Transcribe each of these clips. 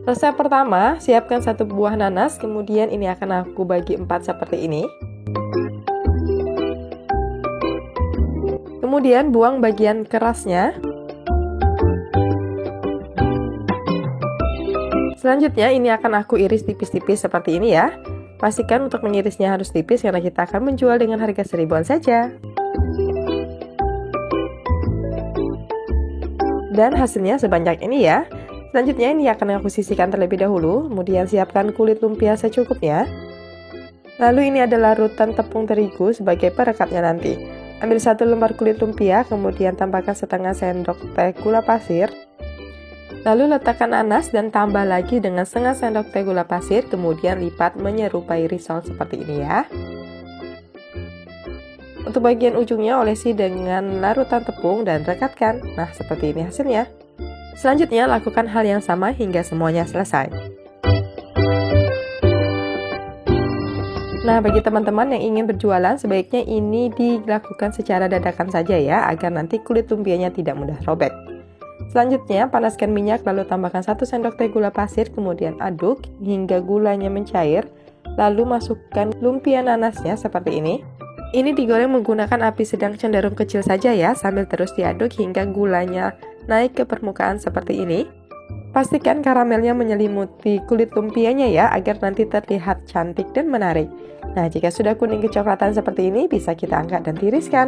Resep pertama, siapkan 1 buah nanas, kemudian ini akan aku bagi 4 seperti ini. Kemudian buang bagian kerasnya. Selanjutnya ini akan aku iris tipis-tipis seperti ini ya. Pastikan untuk mengirisnya harus tipis karena kita akan menjual dengan harga 1000-an saja. Dan hasilnya sebanyak ini ya. Selanjutnya ini akan aku sisihkan terlebih dahulu, kemudian siapkan kulit lumpia secukupnya. Lalu ini adalah larutan tepung terigu sebagai perekatnya nanti. Ambil 1 lembar kulit lumpia, kemudian tambahkan setengah sendok teh gula pasir. Lalu letakkan nanas dan tambah lagi dengan setengah sendok teh gula pasir, kemudian lipat menyerupai risol seperti ini ya. Untuk bagian ujungnya olesi dengan larutan tepung dan rekatkan. Nah, seperti ini hasilnya. Selanjutnya, lakukan hal yang sama hingga semuanya selesai. Nah, bagi teman-teman yang ingin berjualan, sebaiknya ini dilakukan secara dadakan saja ya, agar nanti kulit lumpianya tidak mudah robek. Selanjutnya, panaskan minyak lalu tambahkan 1 sendok teh gula pasir, kemudian aduk hingga gulanya mencair, lalu masukkan lumpia nanasnya seperti ini. Ini digoreng menggunakan api sedang cenderung kecil saja ya, sambil terus diaduk hingga gulanya naik ke permukaan seperti ini. Pastikan karamelnya menyelimuti kulit lumpianya ya, agar nanti terlihat cantik dan menarik. Nah, jika sudah kuning kecoklatan seperti ini, bisa kita angkat dan tiriskan.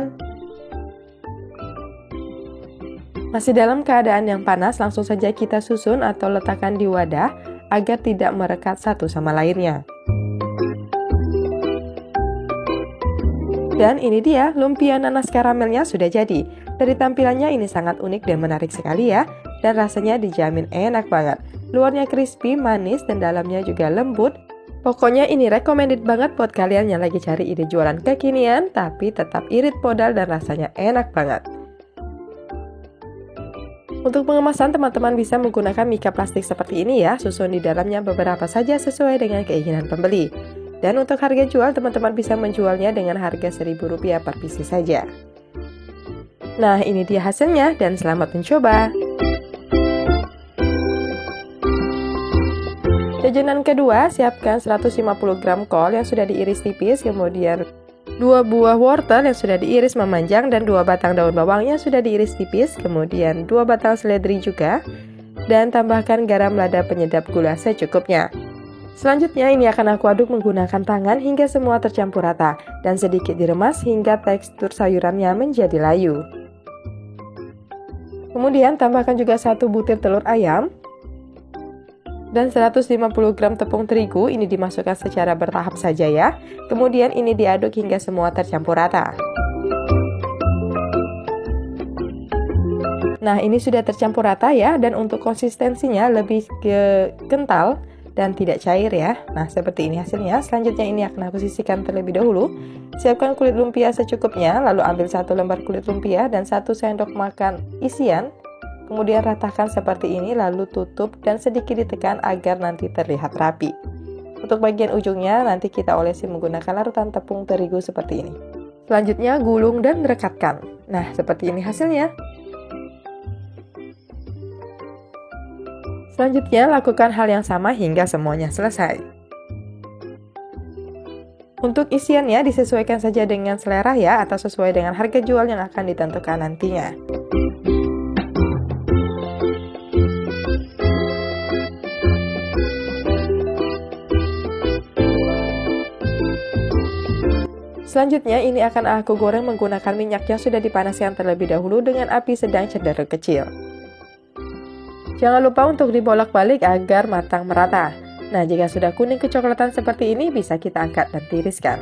Masih dalam keadaan yang panas, langsung saja kita susun atau letakkan di wadah agar tidak merekat satu sama lainnya. Dan ini dia, lumpia nanas karamelnya sudah jadi. Dari tampilannya ini sangat unik dan menarik sekali ya. Dan rasanya dijamin enak banget. Luarnya crispy, manis, dan dalamnya juga lembut. Pokoknya ini recommended banget buat kalian yang lagi cari ide jualan kekinian, tapi tetap irit modal dan rasanya enak banget. Untuk pengemasan, teman-teman bisa menggunakan mika plastik seperti ini ya. Susun di dalamnya beberapa saja sesuai dengan keinginan pembeli. Dan untuk harga jual, teman-teman bisa menjualnya dengan harga Rp1.000 per pieces saja. Nah, ini dia hasilnya dan selamat mencoba. Jajanan kedua, siapkan 150 gram kol yang sudah diiris tipis, kemudian 2 buah wortel yang sudah diiris memanjang dan 2 batang daun bawang yang sudah diiris tipis, kemudian 2 batang seledri juga, dan tambahkan garam lada penyedap gula secukupnya. Selanjutnya ini akan aku aduk menggunakan tangan hingga semua tercampur rata dan sedikit diremas hingga tekstur sayurannya menjadi layu. Kemudian tambahkan juga 1 butir telur ayam dan 150 gram tepung terigu, ini dimasukkan secara bertahap saja ya. Kemudian ini diaduk hingga semua tercampur rata. Nah, ini sudah tercampur rata ya, dan untuk konsistensinya lebih ke kental dan tidak cair ya. Nah, seperti ini hasilnya. Selanjutnya ini akan aku sisihkan terlebih dahulu. Siapkan kulit lumpia secukupnya, lalu ambil 1 lembar kulit lumpia dan 1 sendok makan isian. Kemudian ratakan seperti ini, lalu tutup dan sedikit ditekan agar nanti terlihat rapi. Untuk bagian ujungnya nanti kita olesi menggunakan larutan tepung terigu seperti ini. Selanjutnya gulung dan rekatkan. Nah, seperti ini hasilnya. Selanjutnya, lakukan hal yang sama hingga semuanya selesai. Untuk isiannya disesuaikan saja dengan selera ya, atau sesuai dengan harga jual yang akan ditentukan nantinya. Selanjutnya, ini akan aku goreng menggunakan minyak yang sudah dipanaskan terlebih dahulu dengan api sedang cenderung kecil. Jangan lupa untuk dibolak-balik agar matang merata. Nah, jika sudah kuning kecoklatan seperti ini, bisa kita angkat dan tiriskan.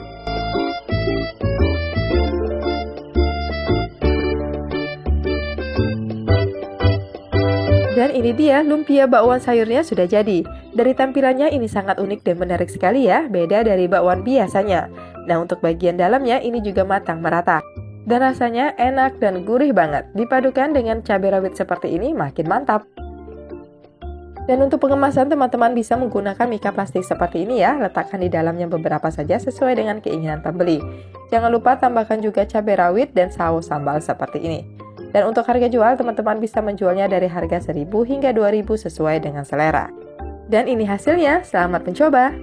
Dan ini dia, lumpia bakwan sayurnya sudah jadi. Dari tampilannya ini sangat unik dan menarik sekali ya, beda dari bakwan biasanya. Nah, untuk bagian dalamnya ini juga matang merata. Dan rasanya enak dan gurih banget. Dipadukan dengan cabai rawit seperti ini makin mantap. Dan untuk pengemasan, teman-teman bisa menggunakan mika plastik seperti ini ya. Letakkan di dalamnya beberapa saja sesuai dengan keinginan pembeli. Jangan lupa tambahkan juga cabai rawit dan saus sambal seperti ini. Dan untuk harga jual, teman-teman bisa menjualnya dari harga 1.000 hingga 2.000 sesuai dengan selera. Dan ini hasilnya, selamat mencoba!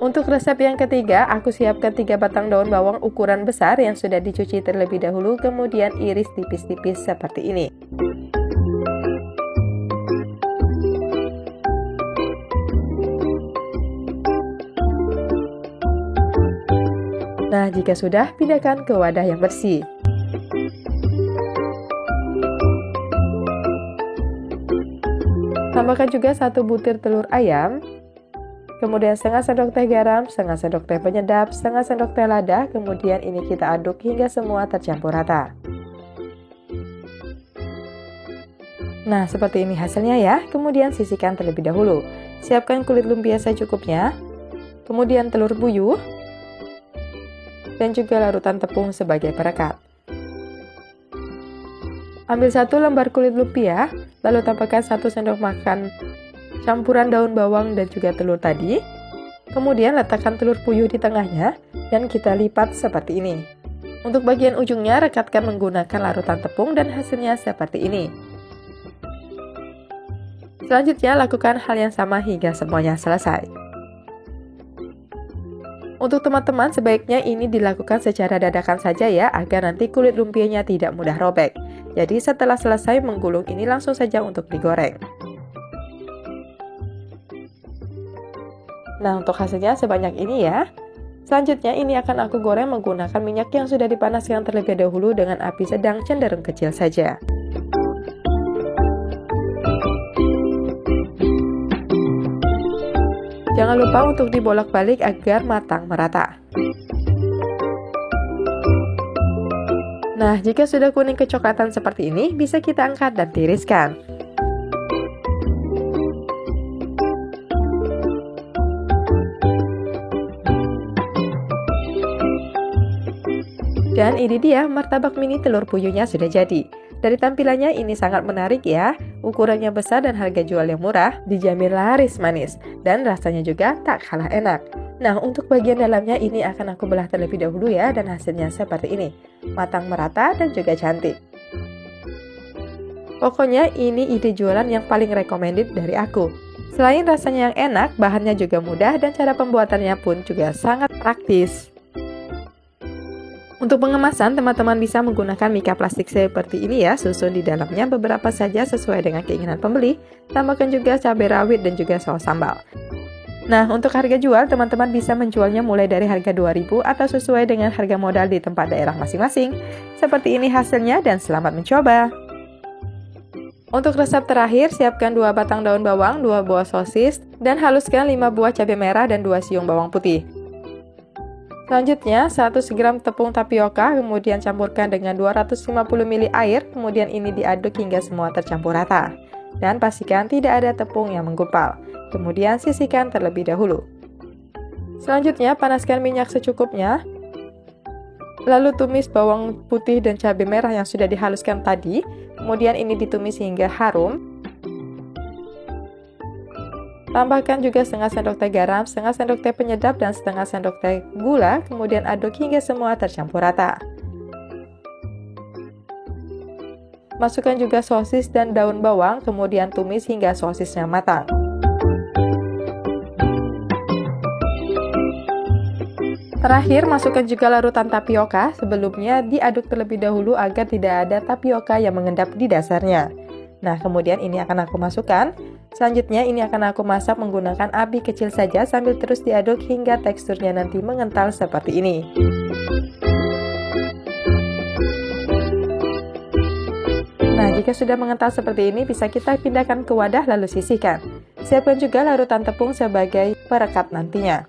Untuk resep yang ketiga, aku siapkan 3 batang daun bawang ukuran besar yang sudah dicuci terlebih dahulu, kemudian iris tipis-tipis seperti ini. Nah, jika sudah, pindahkan ke wadah yang bersih. Tambahkan juga 1 butir telur ayam, kemudian setengah sendok teh garam, setengah sendok teh penyedap, setengah sendok teh lada, kemudian ini kita aduk hingga semua tercampur rata. Nah, seperti ini hasilnya ya. Kemudian sisihkan terlebih dahulu. Siapkan kulit lumpia secukupnya, kemudian telur buyuh, dan juga larutan tepung sebagai perekat. Ambil 1 lembar kulit lumpia, lalu tambahkan 1 sendok makan campuran daun bawang dan juga telur tadi. Kemudian letakkan telur puyuh di tengahnya dan kita lipat seperti ini. Untuk bagian ujungnya rekatkan menggunakan larutan tepung dan hasilnya seperti ini. Selanjutnya lakukan hal yang sama hingga semuanya selesai. Untuk teman-teman sebaiknya ini dilakukan secara dadakan saja ya, agar nanti kulit lumpianya tidak mudah robek. Jadi setelah selesai menggulung ini langsung saja untuk digoreng. Nah, untuk hasilnya sebanyak ini ya. Selanjutnya ini akan aku goreng menggunakan minyak yang sudah dipanaskan terlebih dahulu dengan api sedang cenderung kecil saja. Jangan lupa untuk dibolak-balik agar matang merata. Nah, jika sudah kuning kecoklatan seperti ini, bisa kita angkat dan tiriskan. Dan ini dia, martabak mini telur puyuhnya sudah jadi. Dari tampilannya ini sangat menarik ya, ukurannya besar dan harga jual yang murah, dijamin laris manis, dan rasanya juga tak kalah enak. Nah, untuk bagian dalamnya ini akan aku belah terlebih dahulu ya, dan hasilnya seperti ini. Matang merata dan juga cantik. Pokoknya ini ide jualan yang paling recommended dari aku. Selain rasanya yang enak, bahannya juga mudah dan cara pembuatannya pun juga sangat praktis. Untuk pengemasan, teman-teman bisa menggunakan mika plastik seperti ini ya, susun di dalamnya beberapa saja sesuai dengan keinginan pembeli. Tambahkan juga cabai rawit dan juga saus sambal. Nah, untuk harga jual, teman-teman bisa menjualnya mulai dari harga 2.000 atau sesuai dengan harga modal di tempat daerah masing-masing. Seperti ini hasilnya dan selamat mencoba! Untuk resep terakhir, siapkan 2 batang daun bawang, 2 buah sosis, dan haluskan 5 buah cabai merah dan 2 siung bawang putih. Selanjutnya, 100 gram tepung tapioka, kemudian campurkan dengan 250 ml air, kemudian ini diaduk hingga semua tercampur rata. Dan pastikan tidak ada tepung yang menggumpal. Kemudian sisihkan terlebih dahulu. Selanjutnya, panaskan minyak secukupnya. Lalu tumis bawang putih dan cabai merah yang sudah dihaluskan tadi. Kemudian ini ditumis hingga harum. Tambahkan juga setengah sendok teh garam, setengah sendok teh penyedap, dan setengah sendok teh gula, kemudian aduk hingga semua tercampur rata. Masukkan juga sosis dan daun bawang, kemudian tumis hingga sosisnya matang. Terakhir, masukkan juga larutan tapioka, sebelumnya diaduk terlebih dahulu agar tidak ada tapioka yang mengendap di dasarnya. Nah, kemudian ini akan aku masukkan. Selanjutnya ini akan aku masak menggunakan api kecil saja sambil terus diaduk hingga teksturnya nanti mengental seperti ini. Nah, jika sudah mengental seperti ini bisa kita pindahkan ke wadah lalu sisihkan. Siapkan juga larutan tepung sebagai perekat nantinya.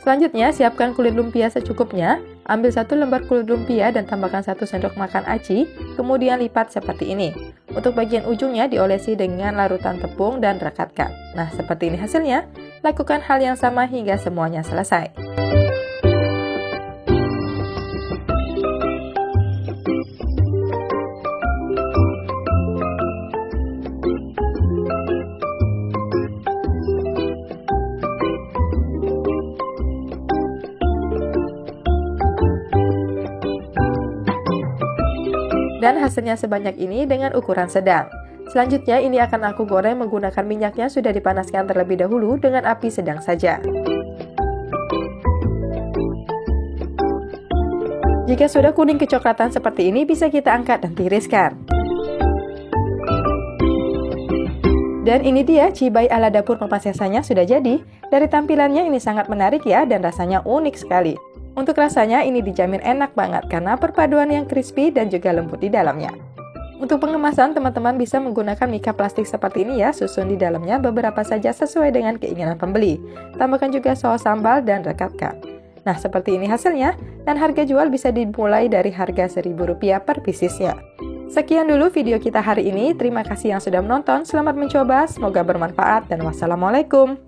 Selanjutnya, siapkan kulit lumpia secukupnya. Ambil 1 lembar kulit lumpia dan tambahkan 1 sendok makan aci, kemudian lipat seperti ini. Untuk bagian ujungnya diolesi dengan larutan tepung dan rekatkan. Nah, seperti ini hasilnya. Lakukan hal yang sama hingga semuanya selesai. Dan hasilnya sebanyak ini dengan ukuran sedang. Selanjutnya ini akan aku goreng menggunakan minyaknya sudah dipanaskan terlebih dahulu dengan api sedang saja. Jika sudah kuning kecoklatan seperti ini, bisa kita angkat dan tiriskan. Dan ini dia cibai ala dapur Mama Sesanya sudah jadi. Dari tampilannya ini sangat menarik ya, dan rasanya unik sekali. Untuk rasanya ini dijamin enak banget karena perpaduan yang crispy dan juga lembut di dalamnya. Untuk pengemasan, teman-teman bisa menggunakan mika plastik seperti ini ya, susun di dalamnya beberapa saja sesuai dengan keinginan pembeli. Tambahkan juga saus sambal dan rekatkan. Nah, seperti ini hasilnya, dan harga jual bisa dimulai dari harga Rp1.000 per piecesnya. Sekian dulu video kita hari ini, terima kasih yang sudah menonton, selamat mencoba, semoga bermanfaat, dan wassalamualaikum.